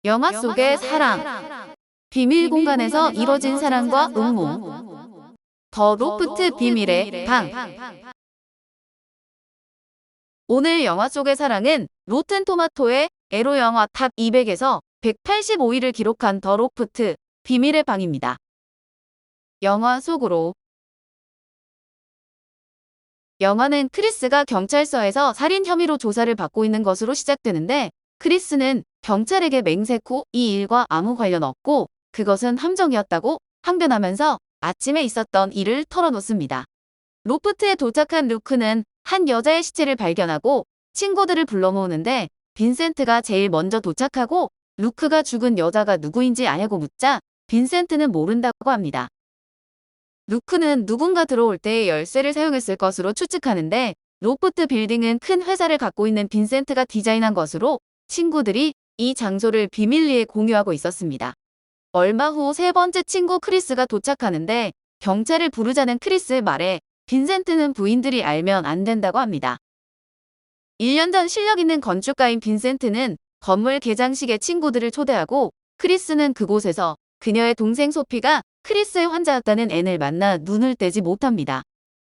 영화 속의 사랑, 비밀 공간에서 이뤄진 사랑과 음모, 더 로프트 비밀의 방. 오늘 영화 속의 사랑은 로튼 토마토의 에로 영화 탑 200에서 185위를 기록한 더 로프트 비밀의 방입니다. 영화 속으로. 영화는 크리스가 경찰서에서 살인 혐의로 조사를 받고 있는 것으로 시작되는데, 크리스는 경찰에게 맹세 후 이 일과 아무 관련 없고 그것은 함정이었다고 항변하면서 아침에 있었던 일을 털어놓습니다. 로프트에 도착한 루크는 한 여자의 시체를 발견하고 친구들을 불러 모으는데, 빈센트가 제일 먼저 도착하고 루크가 죽은 여자가 누구인지 아냐고 묻자 빈센트는 모른다고 합니다. 루크는 누군가 들어올 때 열쇠를 사용했을 것으로 추측하는데, 로프트 빌딩은 큰 회사를 갖고 있는 빈센트가 디자인한 것으로 친구들이 이 장소를 비밀리에 공유하고 있었습니다. 얼마 후 세 번째 친구 크리스가 도착하는데, 경찰을 부르자는 크리스의 말에 빈센트는 부인들이 알면 안 된다고 합니다. 1년 전 실력 있는 건축가인 빈센트는 건물 개장식에 친구들을 초대하고, 크리스는 그곳에서 그녀의 동생 소피가 크리스의 환자였다는 앤을 만나 눈을 떼지 못합니다.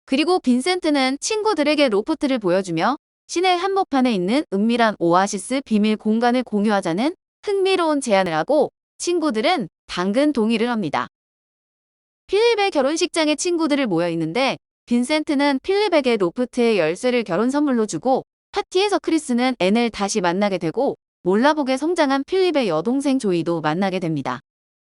그리고 빈센트는 친구들에게 로프트를 보여주며 시내 한복판에 있는 은밀한 오아시스 비밀 공간을 공유하자는 흥미로운 제안을 하고, 친구들은 당근 동의를 합니다. 필립의 결혼식장에 친구들을 모여 있는데, 빈센트는 필립에게 로프트의 열쇠를 결혼 선물로 주고, 파티에서 크리스는 앤을 다시 만나게 되고 몰라보게 성장한 필립의 여동생 조이도 만나게 됩니다.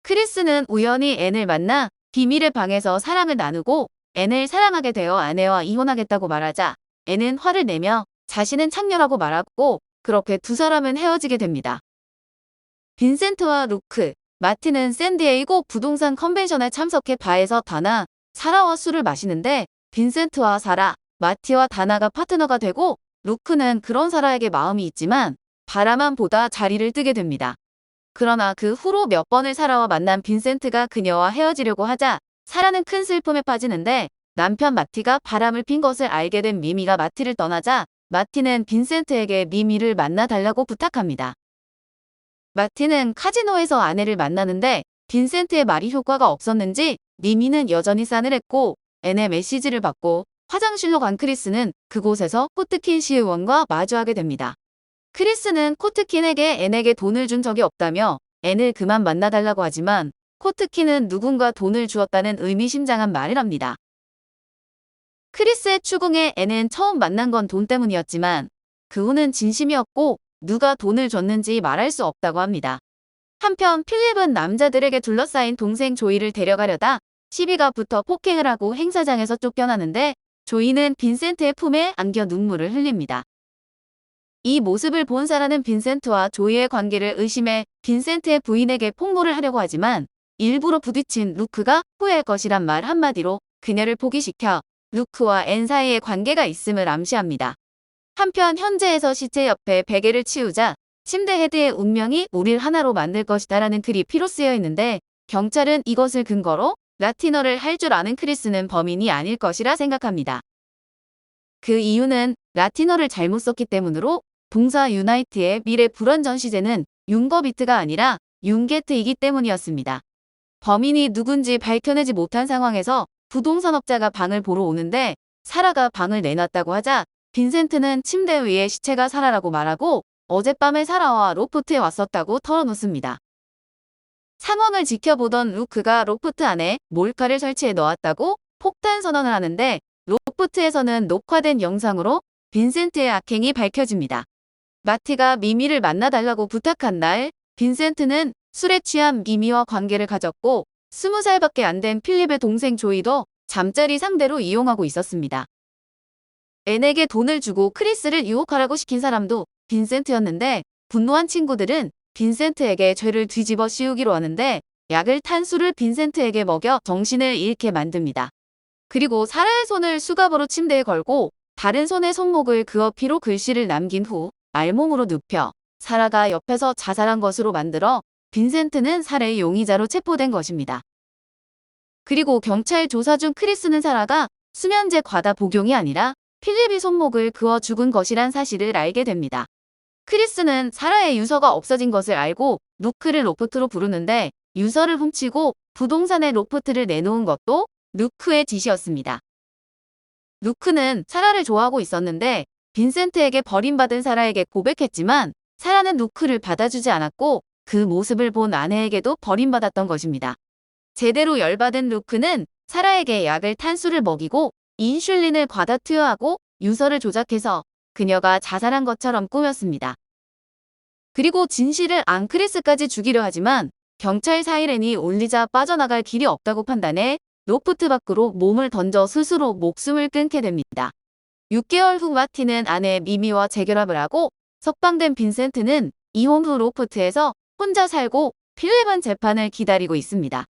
크리스는 우연히 앤을 만나 비밀의 방에서 사랑을 나누고 앤을 사랑하게 되어 아내와 이혼하겠다고 말하자 앤은 화를 내며 자신은 창녀라고 말하고, 그렇게 두 사람은 헤어지게 됩니다. 빈센트와 루크, 마티는 샌디에이고 부동산 컨벤션에 참석해 바에서 다나, 사라와 술을 마시는데, 빈센트와 사라, 마티와 다나가 파트너가 되고 루크는 그런 사라에게 마음이 있지만 바라만 보다 자리를 뜨게 됩니다. 그러나 그 후로 몇 번을 사라와 만난 빈센트가 그녀와 헤어지려고 하자 사라는 큰 슬픔에 빠지는데, 남편 마티가 바람을 핀 것을 알게 된 미미가 마티를 떠나자 마티는 빈센트에게 미미를 만나달라고 부탁합니다. 마티는 카지노에서 아내를 만나는데 빈센트의 말이 효과가 없었는지 미미는 여전히 싸늘했고, 앤의 메시지를 받고 화장실로 간 크리스는 그곳에서 코트킨 시의원과 마주하게 됩니다. 크리스는 코트킨에게 앤에게 돈을 준 적이 없다며 앤을 그만 만나달라고 하지만, 코트킨은 누군가 돈을 주었다는 의미심장한 말을 합니다. 크리스의 추궁에 앤은 처음 만난 건 돈 때문이었지만 그 후는 진심이었고 누가 돈을 줬는지 말할 수 없다고 합니다. 한편 필립은 남자들에게 둘러싸인 동생 조이를 데려가려다 시비가 붙어 폭행을 하고 행사장에서 쫓겨나는데, 조이는 빈센트의 품에 안겨 눈물을 흘립니다. 이 모습을 본 사라는 빈센트와 조이의 관계를 의심해 빈센트의 부인에게 폭로를 하려고 하지만, 일부러 부딪힌 루크가 후회할 것이란 말 한마디로 그녀를 포기시켜 루크와 앤 사이의 관계가 있음을 암시합니다. 한편 현재에서 시체 옆에 베개를 치우자 침대 헤드의 운명이 우릴 하나로 만들 것이다라는 글이 피로 쓰여 있는데, 경찰은 이것을 근거로 라틴어를 할 줄 아는 크리스는 범인이 아닐 것이라 생각합니다. 그 이유는 라틴어를 잘못 썼기 때문으로 동사 유나이트의 미래 불완전 시제는 융거비트가 아니라 융게트이기 때문이었습니다. 범인이 누군지 밝혀내지 못한 상황에서 부동산업자가 방을 보러 오는데, 사라가 방을 내놨다고 하자 빈센트는 침대 위에 시체가 사라라고 말하고 어젯밤에 사라와 로프트에 왔었다고 털어놓습니다. 상황을 지켜보던 루크가 로프트 안에 몰카를 설치해 넣었다고 폭탄 선언을 하는데, 로프트에서는 녹화된 영상으로 빈센트의 악행이 밝혀집니다. 마티가 미미를 만나달라고 부탁한 날, 빈센트는 술에 취한 미미와 관계를 가졌고 20살밖에 안 된 필립의 동생 조이도 잠자리 상대로 이용하고 있었습니다. 앤에게 돈을 주고 크리스를 유혹하라고 시킨 사람도 빈센트였는데, 분노한 친구들은 빈센트에게 죄를 뒤집어 씌우기로 하는데, 약을 탄 술을 빈센트에게 먹여 정신을 잃게 만듭니다. 그리고 사라의 손을 수갑으로 침대에 걸고 다른 손에 손목을 그어 피로 글씨를 남긴 후 알몸으로 눕혀 사라가 옆에서 자살한 것으로 만들어 빈센트는 살해의 용의자로 체포된 것입니다. 그리고 경찰 조사 중 크리스는 사라가 수면제 과다 복용이 아니라 필립이 손목을 그어 죽은 것이란 사실을 알게 됩니다. 크리스는 사라의 유서가 없어진 것을 알고 루크를 로프트로 부르는데 유서를 훔치고 부동산에 로프트를 내놓은 것도 루크의 지시였습니다. 루크는 사라를 좋아하고 있었는데 빈센트에게 버림받은 사라에게 고백했지만 사라는 루크를 받아주지 않았고 그 모습을 본 아내에게도 버림받았던 것입니다. 제대로 열받은 루크는 사라에게 약을 탄수를 먹이고 인슐린을 과다 투여하고 유서를 조작해서 그녀가 자살한 것처럼 꾸몄습니다. 그리고 진실을 안 크리스까지 죽이려 하지만 경찰 사이렌이 울리자 빠져나갈 길이 없다고 판단해 로프트 밖으로 몸을 던져 스스로 목숨을 끊게 됩니다. 6개월 후 마틴은 아내 미미와 재결합을 하고 석방된 빈센트는 이혼 후 로프트에서 혼자 살고 필레반 재판을 기다리고 있습니다.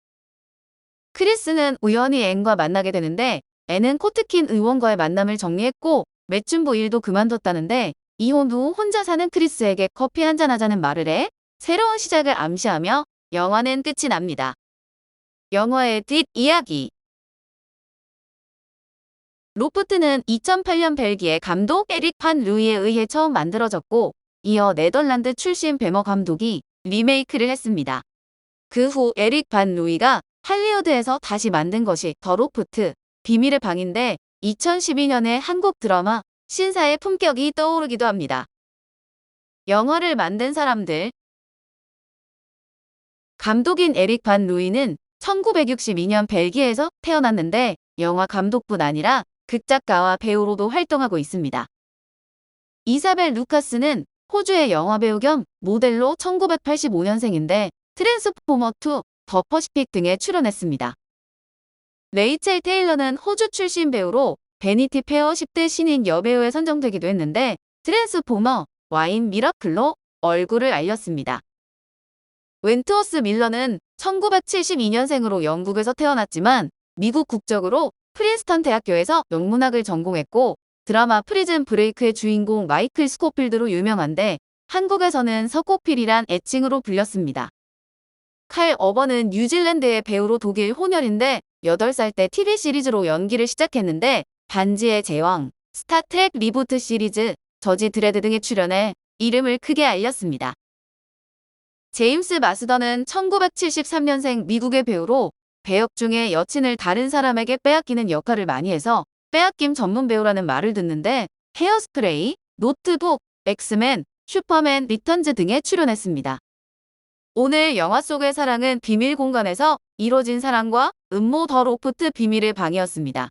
크리스는 우연히 앤과 만나게 되는데 앤은 코트킨 의원과의 만남을 정리했고 매춘부 일도 그만뒀다는데 이혼 후 혼자 사는 크리스에게 커피 한잔 하자는 말을 해 새로운 시작을 암시하며 영화는 끝이 납니다. 영화의 뒷이야기. 로프트는 2008년 벨기에 감독 에릭 판 루이에 의해 처음 만들어졌고 이어 네덜란드 출신 배머 감독이 리메이크를 했습니다. 그 후 에릭 반 루이가 할리우드에서 다시 만든 것이 더 로프트, 비밀의 방인데 2012년에 한국 드라마 신사의 품격이 떠오르기도 합니다. 영화를 만든 사람들. 감독인 에릭 반 루이는 1962년 벨기에에서 태어났는데 영화 감독뿐 아니라 극작가와 배우로도 활동하고 있습니다. 이사벨 루카스는 호주의 영화배우 겸 모델로 1985년생인데 트랜스포머2, 더 퍼시픽 등에 출연했습니다. 레이첼 테일러는 호주 출신 배우로 베니티 페어 10대 신인 여배우에 선정되기도 했는데 트랜스포머, 와인 미라클로 얼굴을 알렸습니다. 웬트워스 밀러는 1972년생으로 영국에서 태어났지만 미국 국적으로 프린스턴 대학교에서 영문학을 전공했고 드라마 프리즌 브레이크의 주인공 마이클 스코필드로 유명한데 한국에서는 서코필이란 애칭으로 불렸습니다. 칼 어버는 뉴질랜드의 배우로 독일 혼혈인데 8살 때 TV 시리즈로 연기를 시작했는데 반지의 제왕, 스타트랙 리부트 시리즈, 저지 드레드 등에 출연해 이름을 크게 알렸습니다. 제임스 마스더는 1973년생 미국의 배우로 배역 중에 여친을 다른 사람에게 빼앗기는 역할을 많이 해서 빼앗김 전문 배우라는 말을 듣는데 헤어스프레이, 노트북, 엑스맨, 슈퍼맨 리턴즈 등에 출연했습니다. 오늘 영화 속의 사랑은 비밀 공간에서 이뤄진 사랑과 음모 더 로프트 비밀의 방이었습니다.